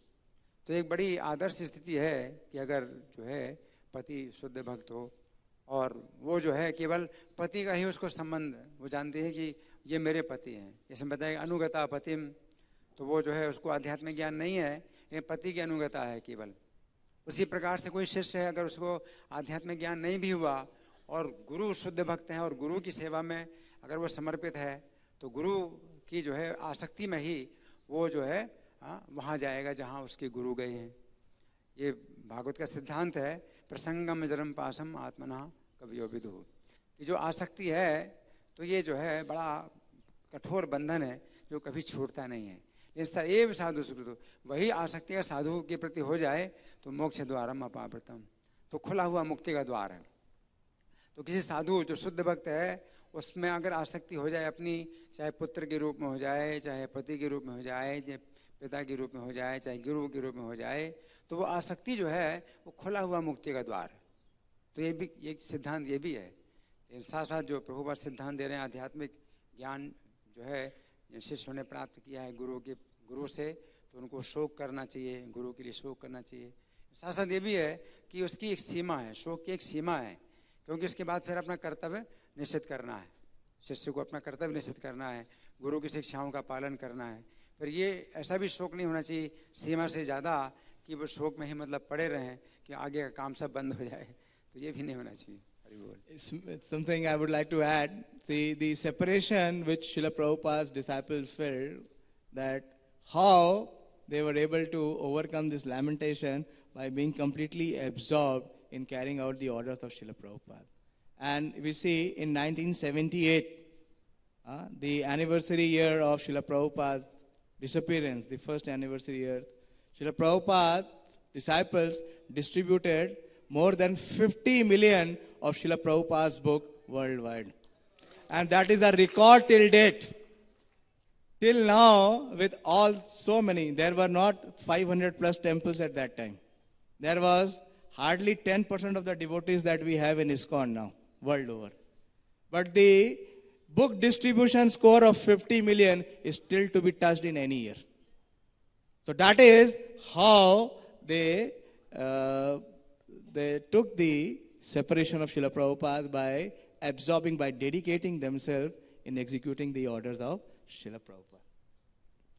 तो एक बड़ी आदर्श स्थिति है कि अगर जो है पति शुद्ध भक्त हो और वो जो है केवल पति का ही उसको संबंध, वो जानती है कि ये मेरे पति हैं। जैसे बताया अनुगता पतिम, तो वो जो है उसको आध्यात्मिक ज्ञान नहीं है लेकिन पति की अनुगता है केवल। उसी प्रकार से कोई शिष्य है अगर उसको आध्यात्मिक ज्ञान नहीं भी हुआ और गुरु शुद्ध भक्त है और गुरु की सेवा में अगर वो समर्पित है तो गुरु की जो है आसक्ति में ही वो जो है वहाँ जाएगा जहाँ उसके गुरु गए हैं। ये भागवत का सिद्धांत है, प्रसंगम जरम पासम आत्मना कवियो विदु, कि जो आसक्ति है तो ये जो है बड़ा कठोर बंधन है जो कभी छूटता नहीं है। लेकिन एव साधु सुकृतो, वही आसक्ति का साधु के प्रति हो जाए तो मोक्ष द्वारम अपावृतम, तो खुला हुआ मुक्ति का द्वार है। तो किसी साधु जो शुद्ध भक्त है उसमें अगर आसक्ति हो जाए अपनी, चाहे पुत्र के रूप में हो जाए, चाहे पति के रूप में हो जाए, चाहे पिता के रूप में हो जाए, चाहे गुरु के रूप में हो जाए, तो वो आसक्ति जो है वो खुला हुआ मुक्ति का द्वार है। तो ये भी एक सिद्धांत ये भी है। लेकिन साथ साथ जो प्रभुपाद सिद्धांत दे रहे हैं आध्यात्मिक ज्ञान जो है शिष्यों ने प्राप्त किया है गुरु से, तो उनको शोक करना चाहिए, गुरु के लिए शोक करना चाहिए। साथ साथ ये भी है कि उसकी एक सीमा है, शोक की एक सीमा है, क्योंकि इसके बाद फिर अपना कर्तव्य निश्चित करना है, शिष्य को अपना कर्तव्य निश्चित करना है, गुरु की शिक्षाओं का पालन करना है। फिर ये ऐसा भी शोक नहीं होना चाहिए सीमा से ज़्यादा कि वो शोक में ही मतलब पड़े रहें कि आगे का काम सब बंद हो जाए, तो ये भी नहीं होना चाहिए। Something I would like to add, see the separation which Srila Prabhupada's disciples felt, that how they were able to overcome this lamentation by being completely absorbed in carrying out the orders of Srila Prabhupada. And we see in 1978, the anniversary year of Srila Prabhupada's disappearance, the first anniversary year, Srila Prabhupada's disciples distributed more than 50 million of Srila Prabhupada's book worldwide. And that is a record till date. Till now, with all so many, there were not 500 plus temples at that time. There was hardly 10% of the devotees that we have in ISKCON now, world over. But the book distribution score of 50 million is still to be touched in any year. So that is how they took the separation of Srila Prabhupada by absorbing, by dedicating themselves in executing the orders of Srila Prabhupada.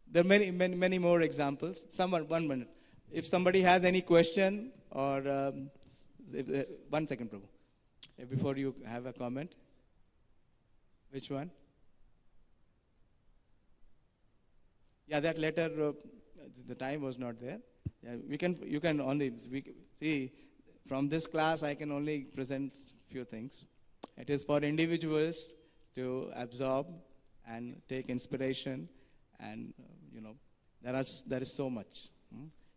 There are many more examples. 1 minute. If somebody has any question or 1 second, Prabhu, before you have a comment. Which one? Yeah, that letter, the time was not there. Yeah, you can only see from this class. I can only present few things. It is for individuals to absorb and take inspiration, and there is so much.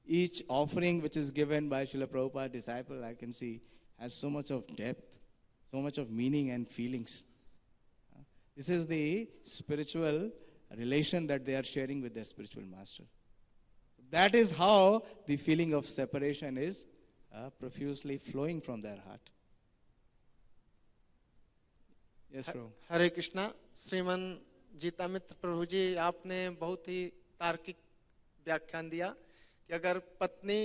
Each offering which is given by Srila Prabhupada disciple, I can see, has so much of depth, so much of meaning and feelings. This is the spiritual relation that they are sharing with their spiritual master. That is how the feeling of separation is profusely flowing from their heart. Yes, Prabhu. हरे कृष्णा। श्रीमन जीतामित्र प्रभु जी, आपने बहुत ही तार्किक व्याख्यान दिया कि अगर पत्नी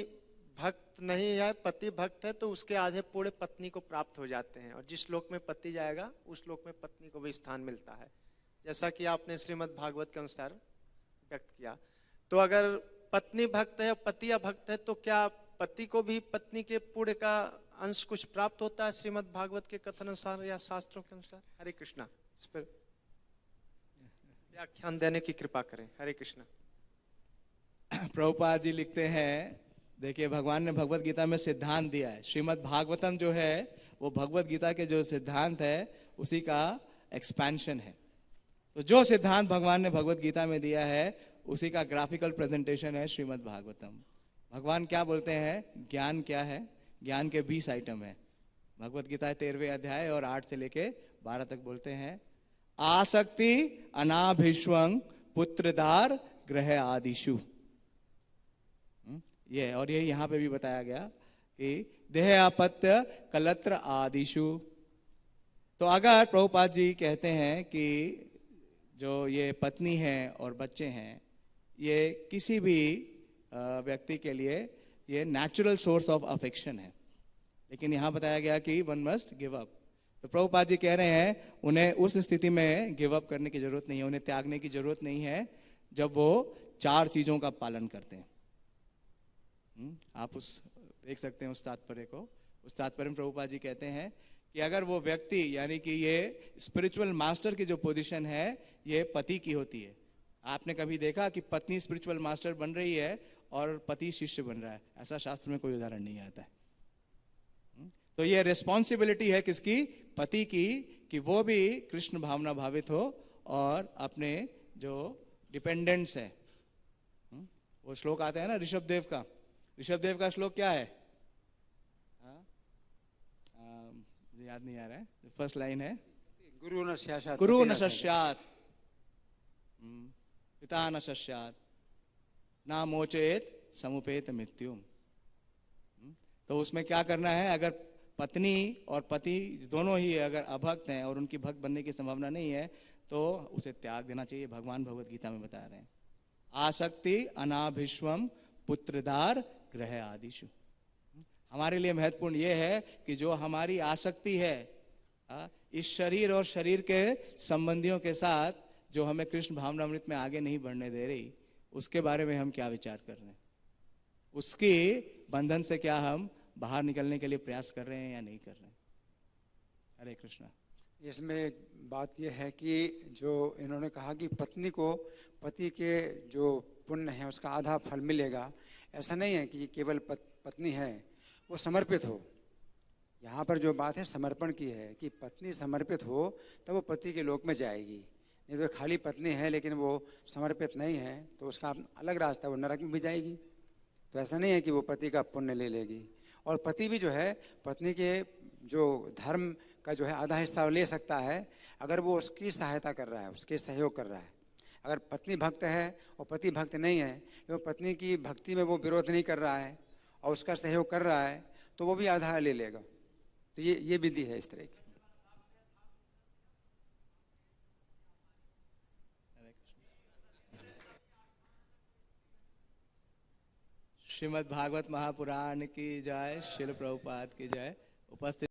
भक्त नहीं है, पति भक्त है, तो उसके आधे पूरे पत्नी को प्राप्त हो जाते हैं, और जिस लोक में पति जाएगा उस लोक में पत्नी को भी स्थान मिलता है, जैसा कि आपने श्रीमद् भागवत के अनुसार व्यक्त किया। तो अगर पत्नी भक्त है, पति अभक्त है, तो क्या पति को भी पत्नी के पुण्य का अंश कुछ प्राप्त होता है श्रीमद् भागवत के कथन अनुसार या शास्त्रों के अनुसार? हरे कृष्णा, इस पर व्याख्यान देने की कृपा करें। हरे कृष्णा। प्रभुपाद जी लिखते हैं, देखिए भगवान ने भगवत गीता में सिद्धांत दिया है। श्रीमद् भागवतम जो है वो भगवत गीता के जो सिद्धांत है उसी का एक्सपेंशन है। तो जो सिद्धांत भगवान ने भगवत गीता में दिया है उसी का ग्राफिकल प्रेजेंटेशन है श्रीमद् भागवतम। भगवान क्या बोलते हैं, ज्ञान क्या है? ज्ञान के 20 आइटम है। भगवत गीता 13वें अध्याय और 8 से लेके 12 तक बोलते हैं, आसक्ति अनाभिष्वंग पुत्रदार ग्रह आदिशु। ये और ये यहाँ पे भी बताया गया कि देह आपत्य कलत्र आदिशु। तो अगर प्रभुपाद जी कहते हैं कि जो ये पत्नी है और बच्चे हैं ये किसी भी व्यक्ति के लिए ये नेचुरल सोर्स ऑफ अफेक्शन है, लेकिन यहाँ बताया गया कि वन मस्ट गिव अप। तो प्रभुपाद जी कह रहे हैं उन्हें उस स्थिति में गिव अप करने की जरूरत नहीं है, उन्हें त्यागने की जरूरत नहीं है जब वो 4 चीजों का पालन करते हैं। आप उस देख सकते हैं उस तात्पर्य को। उस तात्पर्य में प्रभुपाद जी कहते हैं कि अगर वो व्यक्ति यानी कि ये स्पिरिचुअल मास्टर की जो पोजीशन है ये पति की होती है। आपने कभी देखा कि पत्नी स्पिरिचुअल मास्टर बन रही है और पति शिष्य बन रहा है? ऐसा शास्त्र में कोई उदाहरण नहीं आता है। तो ये रिस्पॉन्सिबिलिटी है किसकी? पति की, कि वो भी कृष्ण भावना भावित हो और अपने जो डिपेंडेंट्स है। वो श्लोक आता है ना ऋषभ देव का। ऋषभ देव का श्लोक क्या है? याद नहीं आ रहा है। फर्स्ट लाइन है, गुरु न स्यात् गुरु न सस्यात् पिता न सस्यात् ना मोचेत समुपेत मृत्युम। तो उसमें क्या करना है? अगर पत्नी और पति दोनों ही अगर अभक्त हैं और उनकी भक्त बनने की संभावना नहीं है तो उसे त्याग देना चाहिए। भगवान भगवत गीता में बता रहे हैं, आसक्ति अनाभिष्वम पुत्रदार ग्रह आदिशु। हमारे लिए महत्वपूर्ण यह है कि जो हमारी आसक्ति है इस शरीर और शरीर के संबंधियों के साथ जो हमें कृष्ण भावनामृत में आगे नहीं बढ़ने दे रही, उसके बारे में हम क्या विचार कर रहे हैं? उसके बंधन से क्या हम बाहर निकलने के लिए प्रयास कर रहे हैं या नहीं कर रहे हैं? हरे कृष्णा। इसमें एक बात यह है कि जो इन्होंने कहा कि पत्नी को पति के जो पुण्य है उसका आधा फल मिलेगा, ऐसा नहीं है कि केवल पत्नी है वो समर्पित हो। यहाँ पर जो बात है समर्पण की है कि पत्नी समर्पित हो तब वो पति के लोक में जाएगी। नहीं तो खाली पत्नी है लेकिन वो समर्पित नहीं है तो उसका अलग रास्ता, वो नरक में भी जाएगी। तो ऐसा नहीं है कि वो पति का पुण्य ले लेगी। और पति भी जो है पत्नी के जो धर्म का जो है आधा हिस्सा ले सकता है अगर वो उसकी सहायता कर रहा है, उसके सहयोग कर रहा है। अगर पत्नी भक्त है और पति भक्त नहीं है, तो पत्नी की भक्ति में वो विरोध नहीं कर रहा है और उसका सहयोग कर रहा है तो वो भी आधा ले लेगा। तो ये विधि है इस तरह की। श्रीमद् भागवत महापुराण की जय, श्रील प्रभुपाद की जय। उपस्थित